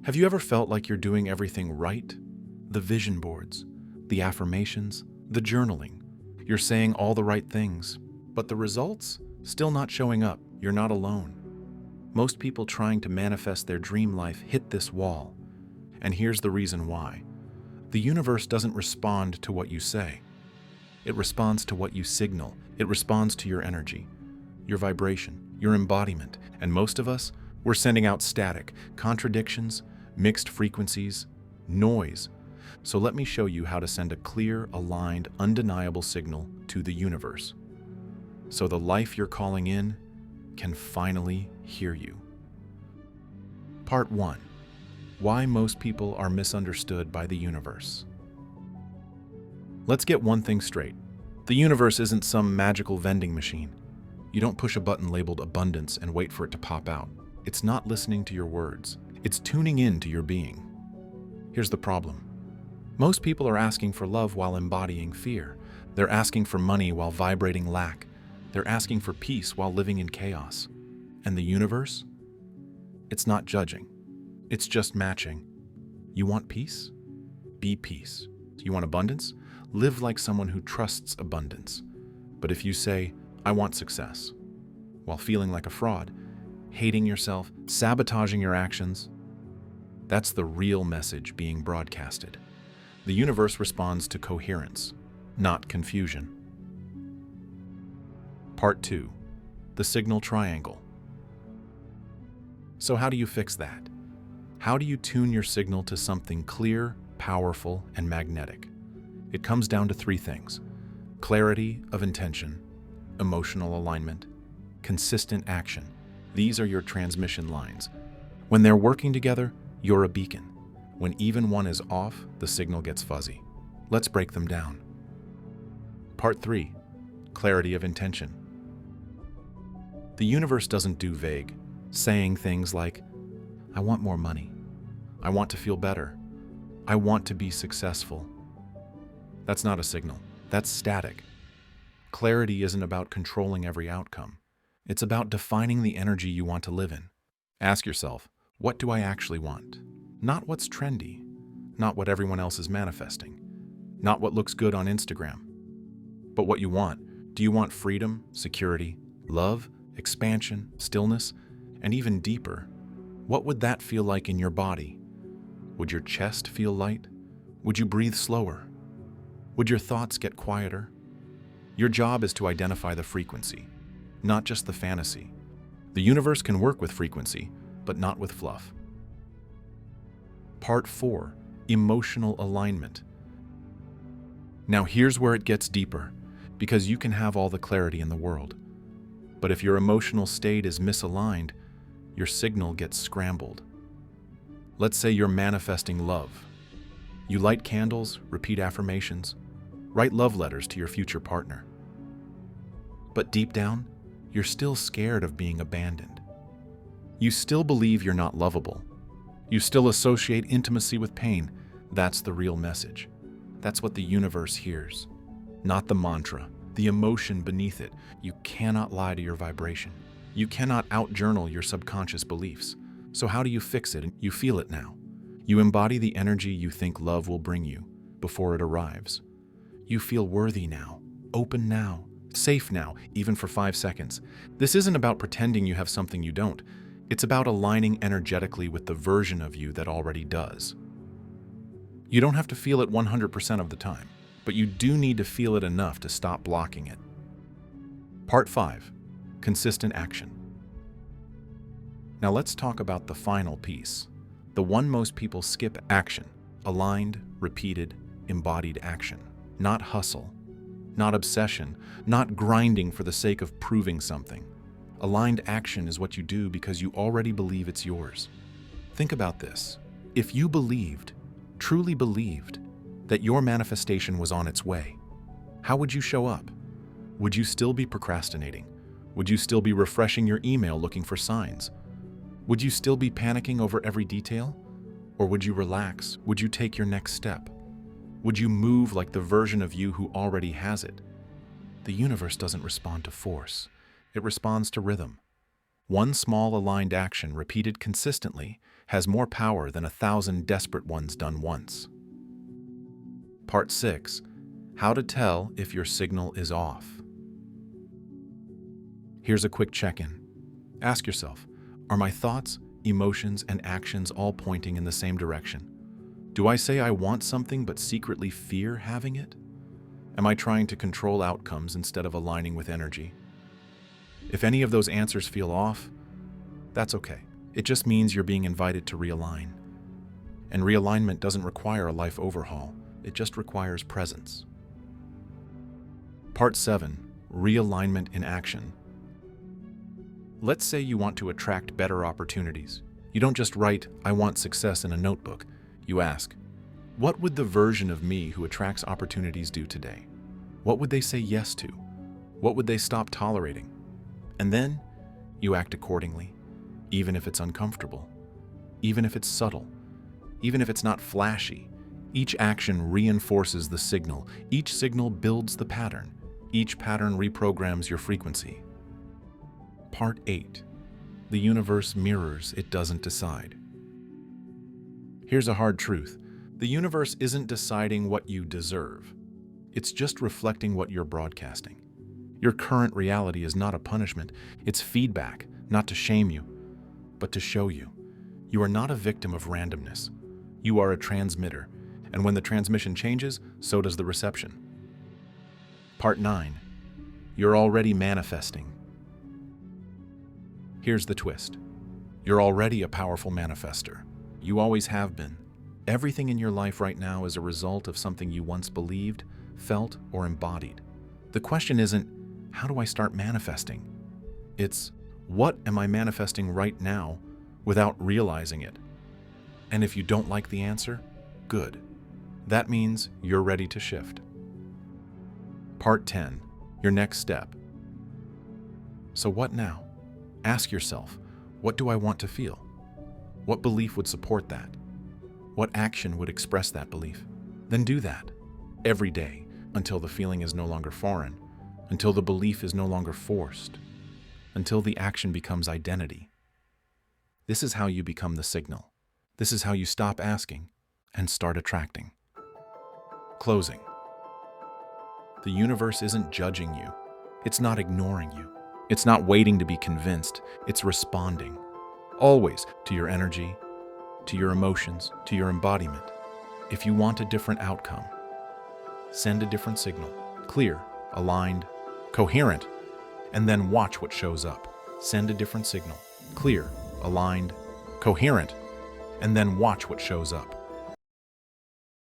Have you ever felt like you're doing everything right? The vision boards, the affirmations, the journaling. You're saying all the right things, but the results? Still not showing up. You're not alone. Most people trying to manifest their dream life hit this wall. And here's the reason why. The universe doesn't respond to what you say. It responds to what you signal. It responds to your energy, your vibration, your embodiment. And most of us, we're sending out static, contradictions, mixed frequencies, noise. So let me show you how to send a clear, aligned, undeniable signal to the universe, so the life you're calling in can finally hear you. Part 1. Why most people are misunderstood by the universe. Let's get one thing straight. The universe isn't some magical vending machine. You don't push a button labeled abundance and wait for it to pop out. It's not listening to your words. It's tuning in to your being. Here's the problem. Most people are asking for love while embodying fear. They're asking for money while vibrating lack. They're asking for peace while living in chaos. And the universe? It's not judging. It's just matching. You want peace? Be peace. You want abundance? Live like someone who trusts abundance. But if you say, I want success, while feeling like a fraud, hating yourself, sabotaging your actions, that's the real message being broadcasted. The universe responds to coherence, not confusion. Part 2. The signal triangle. So how do you fix that? How do you tune your signal to something clear, powerful, and magnetic? It comes down to 3 things: clarity of intention, emotional alignment, consistent action. These are your transmission lines. When they're working together, you're a beacon. When even one is off, the signal gets fuzzy. Let's break them down. Part 3. Clarity of intention. The universe doesn't do vague, saying things like, I want more money. I want to feel better. I want to be successful. That's not a signal. That's static. Clarity isn't about controlling every outcome. It's about defining the energy you want to live in. Ask yourself, what do I actually want? Not what's trendy, not what everyone else is manifesting, not what looks good on Instagram, but what you want. Do you want freedom, security, love, expansion, stillness, and even deeper? What would that feel like in your body? Would your chest feel light? Would you breathe slower? Would your thoughts get quieter? Your job is to identify the frequency, not just the fantasy. The universe can work with frequency, but not with fluff. Part 4. Emotional alignment. Now here's where it gets deeper, because you can have all the clarity in the world, but if your emotional state is misaligned, your signal gets scrambled. Let's say you're manifesting love. You light candles, repeat affirmations, write love letters to your future partner. But deep down, you're still scared of being abandoned. You still believe you're not lovable. You still associate intimacy with pain. That's the real message. That's what the universe hears. Not the mantra, the emotion beneath it. You cannot lie to your vibration. You cannot out-journal your subconscious beliefs. So how do you fix it? You feel it now. You embody the energy you think love will bring you before it arrives. You feel worthy now, open now, safe now, even for 5 seconds. This isn't about pretending you have something you don't. It's about aligning energetically with the version of you that already does. You don't have to feel it 100% of the time, but you do need to feel it enough to stop blocking it. Part 5. Consistent action. Now let's talk about the final piece, the one most people skip: action. Aligned, repeated, embodied action. Not hustle, not obsession, not grinding for the sake of proving something. Aligned action is what you do because you already believe it's yours. Think about this. If you believed, truly believed, that your manifestation was on its way, how would you show up? Would you still be procrastinating? Would you still be refreshing your email looking for signs? Would you still be panicking over every detail? Or would you relax? Would you take your next step? Would you move like the version of you who already has it? The universe doesn't respond to force. It responds to rhythm. One small aligned action repeated consistently has more power than 1,000 desperate ones done once. Part 6. How to tell if your signal is off. Here's a quick check-in. Ask yourself, are my thoughts, emotions, and actions all pointing in the same direction? Do I say I want something but secretly fear having it? Am I trying to control outcomes instead of aligning with energy? If any of those answers feel off, that's okay. It just means you're being invited to realign. And realignment doesn't require a life overhaul. It just requires presence. Part 7. Realignment in action. Let's say you want to attract better opportunities. You don't just write, "I want success" in a notebook. You ask, what would the version of me who attracts opportunities do today? What would they say yes to? What would they stop tolerating? And then you act accordingly, even if it's uncomfortable, even if it's subtle, even if it's not flashy. Each action reinforces the signal. Each signal builds the pattern. Each pattern reprograms your frequency. Part 8. The universe mirrors, it doesn't decide. Here's a hard truth. The universe isn't deciding what you deserve. It's just reflecting what you're broadcasting. Your current reality is not a punishment. It's feedback, not to shame you, but to show you. You are not a victim of randomness. You are a transmitter, and when the transmission changes, so does the reception. Part 9. You're already manifesting. Here's the twist. You're already a powerful manifester. You always have been. Everything in your life right now is a result of something you once believed, felt, or embodied. The question isn't, how do I start manifesting? It's, what am I manifesting right now without realizing it? And if you don't like the answer, good. That means you're ready to shift. Part 10. Your next step. So what now? Ask yourself, what do I want to feel? What belief would support that? What action would express that belief? Then do that every day until the feeling is no longer foreign, until the belief is no longer forced, until the action becomes identity. This is how you become the signal. This is how you stop asking and start attracting. Closing. The universe isn't judging you. It's not ignoring you. It's not waiting to be convinced. It's responding. Always to your energy, to your emotions, to your embodiment. If you want a different outcome, send a different signal. Clear, aligned, coherent, and then watch what shows up. Send a different signal. Clear, aligned, coherent, and then watch what shows up.